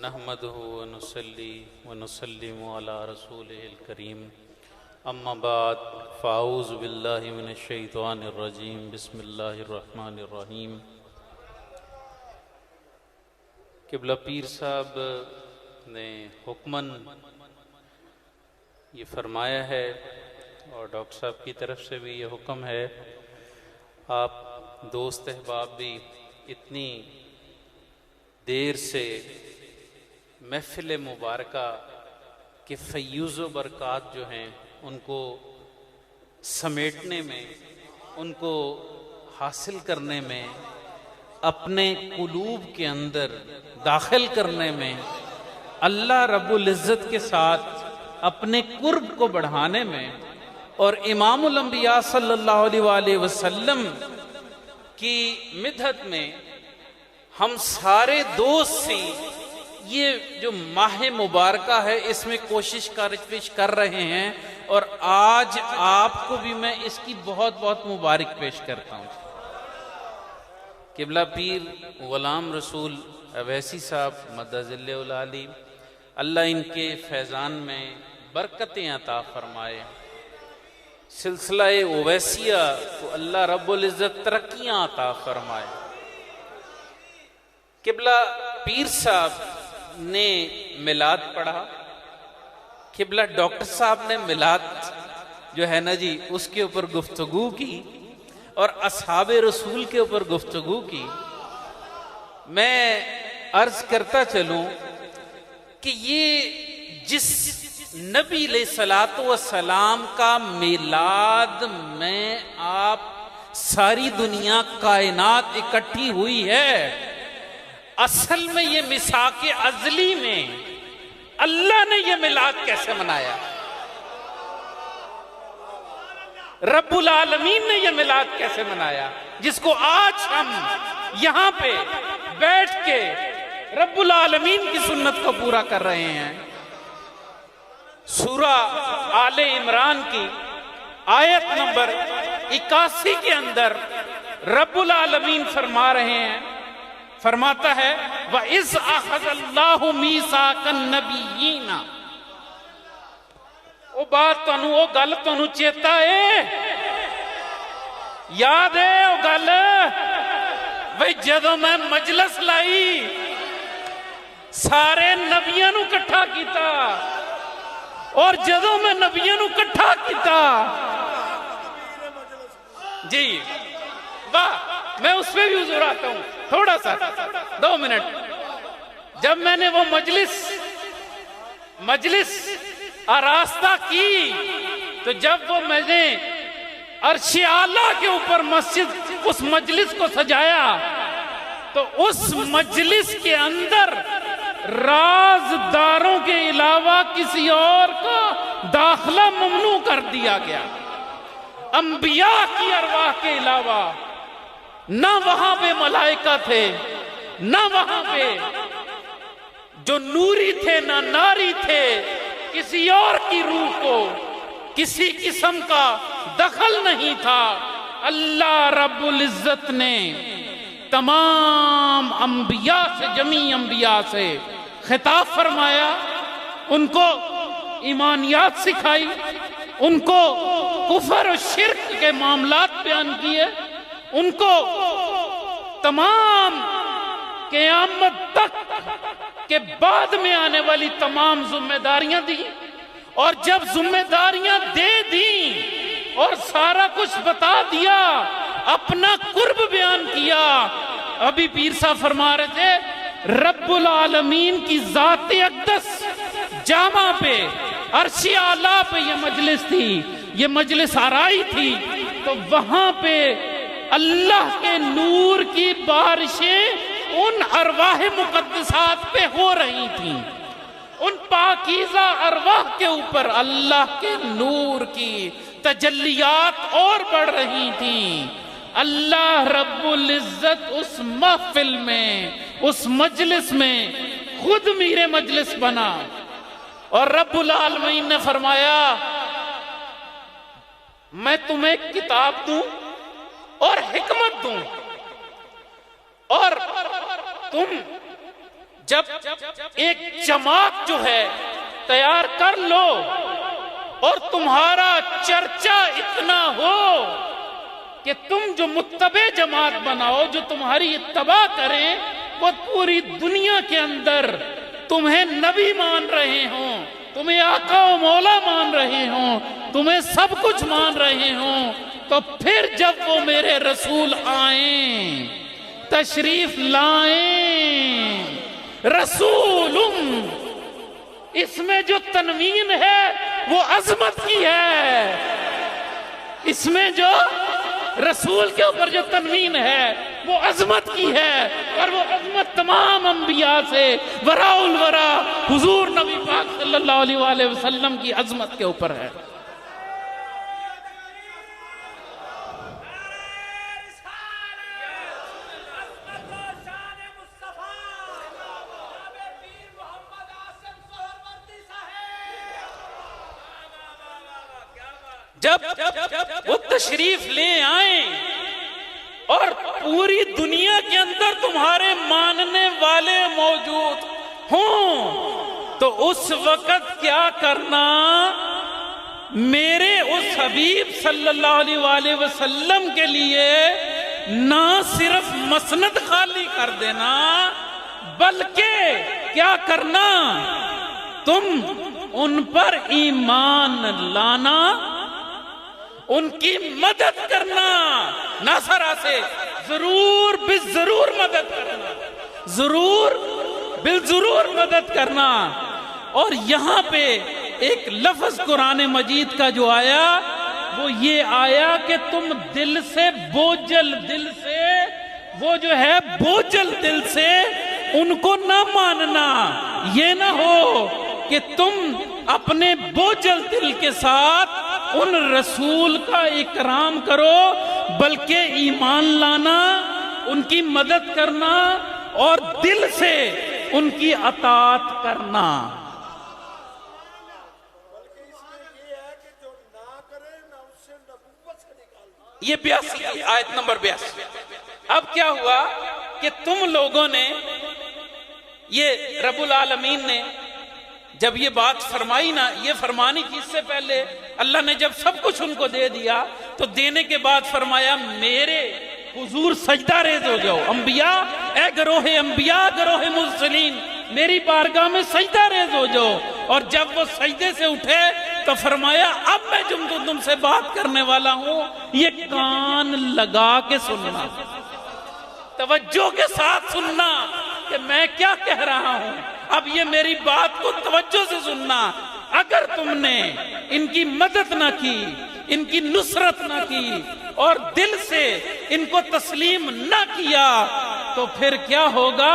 نحمده ونصلي ونسلم على رسوله الكريم اما بعد فاعوذ باللہ من الشیطان الرجیم بسم اللہ الرحمن الرحیم۔ قبلہ پیر صاحب نے حکماً یہ فرمایا ہے اور ڈاکٹر صاحب کی طرف سے بھی یہ حکم ہے، آپ دوست احباب بھی اتنی دیر سے محفل مبارکہ کے فیوز و برکات جو ہیں ان کو سمیٹنے میں، ان کو حاصل کرنے میں، اپنے قلوب کے اندر داخل کرنے میں، اللہ رب العزت کے ساتھ اپنے قرب کو بڑھانے میں اور امام الانبیاء صلی اللہ علیہ وآلہ وسلم کی مدحت میں ہم سارے دوست سے یہ جو ماہ مبارکہ ہے اس میں کوشش کر رہے ہیں، اور آج آپ کو بھی میں اس کی بہت بہت مبارک پیش کرتا ہوں۔ قبلہ پیر غلام رسول اویسی صاحب مدظل العالی، اللہ ان کے فیضان میں برکتیں عطا فرمائے، سلسلہ اویسیہ کو اللہ رب العزت ترقیاں عطا فرمائے۔ قبلہ پیر صاحب نے میلاد پڑھا، قبلہ ڈاکٹر صاحب نے میلاد جو ہے نا جی اس کے اوپر گفتگو کی اور اصحاب رسول کے اوپر گفتگو کی۔ میں عرض کرتا چلوں کہ یہ جس نبی علیہ الصلوۃ والسلام کا میلاد میں آپ ساری دنیا کائنات اکٹھی ہوئی ہے، اصل میں یہ میثاق ازلی میں اللہ نے یہ میلاد کیسے منایا، رب العالمین نے یہ میلاد کیسے منایا، جس کو آج ہم یہاں پہ بیٹھ کے رب العالمین کی سنت کو پورا کر رہے ہیں۔ سورہ آل عمران کی آیت نمبر 81 کے اندر رب العالمین فرما رہے ہیں، فرماتا ہے وَإِذْ أَخَذَ اللَّهُ مِيثَاقَ النَّبِيِّينَ۔ وہ بات تانوں، وہ گل تانوں چیتا ہے، یاد ہے وہ گل وہی جدوں میں مجلس لائی سارے نبیاں نوں کٹھا کیتا، اور جدوں میں نبیاں نوں کٹھا کیتا جی واہ، میں اس پہ بھی حضور آتا ہوں تھوڑا سا 2 منٹ۔ جب میں نے وہ مجلس آراستہ کی تو جب وہ میں نے عرش اعلیٰ کے اوپر اس مجلس کو سجایا تو اس مجلس کے اندر رازداروں کے علاوہ کسی اور کا داخلہ ممنوع کر دیا گیا، انبیاء کی ارواح کے علاوہ۔ نہ وہاں پہ ملائکہ تھے، نہ وہاں پہ جو نوری تھے نہ ناری تھے، کسی اور کی روح کو کسی قسم کا دخل نہیں تھا۔ اللہ رب العزت نے تمام انبیاء سے، جمیع انبیاء سے خطاب فرمایا، ان کو ایمانیات سکھائی، ان کو کفر و شرک کے معاملات بیان کیے، ان کو تمام قیامت تک کے بعد میں آنے والی تمام ذمہ داریاں دی، اور جب ذمہ داریاں دے دیں اور سارا کچھ بتا دیا، اپنا قرب بیان کیا، ابھی پیر صاحب فرما رہے تھے رب العالمین کی ذات اقدس جامع پہ، عرش اعلیٰ پہ یہ مجلس تھی، یہ مجلس آرائی تھی، تو وہاں پہ اللہ کے نور کی بارشیں ان ارواح مقدسات پہ ہو رہی تھیں، ان پاکیزہ ارواح کے اوپر اللہ کے نور کی تجلیات اور بڑھ رہی تھیں۔ اللہ رب العزت اس محفل میں، اس مجلس میں خود میرے مجلس بنا، اور رب العالمین نے فرمایا میں تمہیں ایک کتاب دوں اور حکمت دوں، اور تم جب ایک جماعت جو ہے تیار کر لو اور تمہارا چرچا اتنا ہو کہ تم جو متبع جماعت بناؤ، جو تمہاری اتباع کریں، وہ پوری دنیا کے اندر تمہیں نبی مان رہے ہوں، تمہیں آقا و مولا مان رہے ہوں، تمہیں سب کچھ مان رہے ہوں، تو پھر جب وہ میرے رسول آئیں، تشریف لائیں، رسول، اس میں جو تنوین ہے وہ عظمت کی ہے، اس میں جو رسول کے اوپر جو تنوین ہے وہ عظمت کی ہے، اور وہ عظمت تمام انبیاء سے وراء الورا حضور نبی پاک صلی اللہ علیہ وآلہ وسلم کی عظمت کے اوپر ہے۔ جب وہ تشریف لے آئیں اور پوری دنیا کے اندر تمہارے ماننے والے موجود ہوں، تو اس وقت کیا کرنا؟ میرے اس حبیب صلی اللہ علیہ وآلہ وسلم کے لیے نہ صرف مسند خالی کر دینا، بلکہ کیا کرنا؟ تم ان پر ایمان لانا، ان کی مدد کرنا، ناصرہ سے ضرور بالضرور مدد کرنا، ضرور بالضرور مدد کرنا۔ اور یہاں پہ ایک لفظ قرآن مجید کا جو آیا وہ یہ آیا کہ تم دل سے بوجھل دل سے، وہ جو ہے بوجھل دل سے ان کو نہ ماننا، یہ نہ ہو کہ تم اپنے بوجھل دل کے ساتھ ان رسول کا اکرام کرو، بلکہ ایمان لانا، ان کی مدد کرنا اور دل سے ان کی اطاعت کرنا۔ یہ 82 آیت نمبر 82۔ اب کیا ہوا کہ تم لوگوں نے، یہ رب العالمین نے جب یہ بات فرمائی نا، یہ فرمانی کی اس سے پہلے اللہ نے جب سب کچھ ان کو دے دیا تو دینے کے بعد فرمایا میرے حضور سجدہ ریز ہو جاؤ، انبیاء، اے گروہ انبیاء، گروہ مرسلین، میری بارگاہ میں سجدہ ریز ہو جاؤ۔ اور جب وہ سجدے سے اٹھے تو فرمایا اب میں تم سے بات کرنے والا ہوں، یہ کان لگا کے سننا، توجہ کے ساتھ سننا کہ میں کیا کہہ رہا ہوں۔ اب یہ میری بات کو توجہ سے سننا، اگر تم نے ان کی مدد نہ کی، ان کی نصرت نہ کی اور دل سے ان کو تسلیم نہ کیا تو پھر کیا ہوگا؟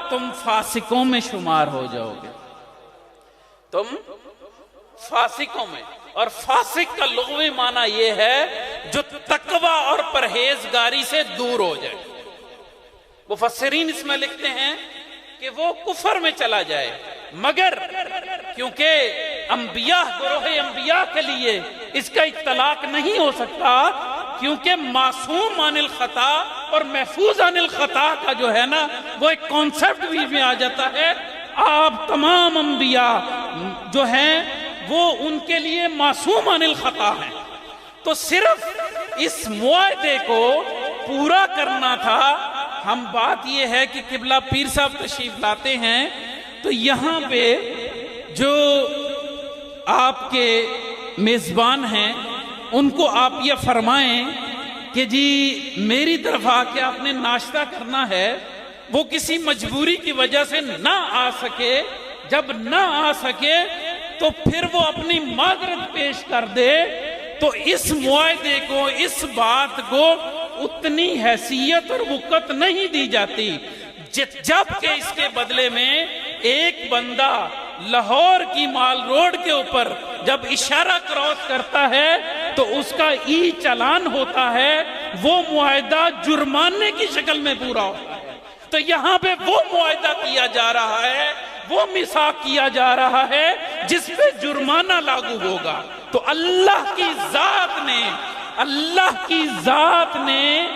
تم فاسقوں میں شمار ہو جاؤ گے، تم فاسقوں میں۔ اور فاسق کا لغوی معنی یہ ہے جو تقوی اور پرہیزگاری سے دور ہو جائے۔ مفسرین اس میں لکھتے ہیں کہ وہ کفر میں چلا جائے، مگر کیونکہ انبیاء، گروہ انبیاء کے لیے اس کا اطلاق نہیں ہو سکتا، کیونکہ معصوم عن الخطا اور محفوظ عن الخطا کا جو ہے نا وہ ایک کانسیپٹ بھی میں آ جاتا ہے۔ آپ تمام انبیاء جو ہیں وہ ان کے لیے معصوم عن الخطا ہیں، تو صرف اس معاہدے کو پورا کرنا تھا۔ ہم بات یہ ہے کہ قبلہ پیر صاحب تشریف لاتے ہیں تو یہاں پہ جو آپ کے میزبان ہیں ان کو آپ یہ فرمائیں کہ جی میری طرف آ کے آپ نے ناشتہ کرنا ہے، وہ کسی مجبوری کی وجہ سے نہ آ سکے، جب نہ آ سکے تو پھر وہ اپنی معذرت پیش کر دے، تو اس معاہدے کو، اس بات کو اتنی حیثیت اور وقت نہیں دی جاتی، جب کہ اس کے بدلے میں ایک بندہ لاہور کی مال روڈ کے اوپر جب اشارہ کراس کرتا ہے تو اس کا ای چالان ہوتا ہے، وہ معاہدہ جرمانے کی شکل میں پورا ہوتا ہے۔ تو یہاں پہ وہ معاہدہ کیا جا رہا ہے، وہ میثاق کیا جا رہا ہے جس پہ جرمانہ لاگو ہوگا۔ تو اللہ کی ذات نے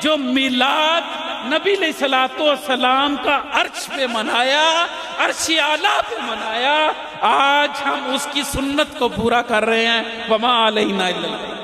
جو میلاد نبی علیہ السلام کا عرش پہ منایا، عرش اعلیٰ پہ منایا، آج ہم اس کی سنت کو پورا کر رہے ہیں۔ وما علینا الا البلاغ۔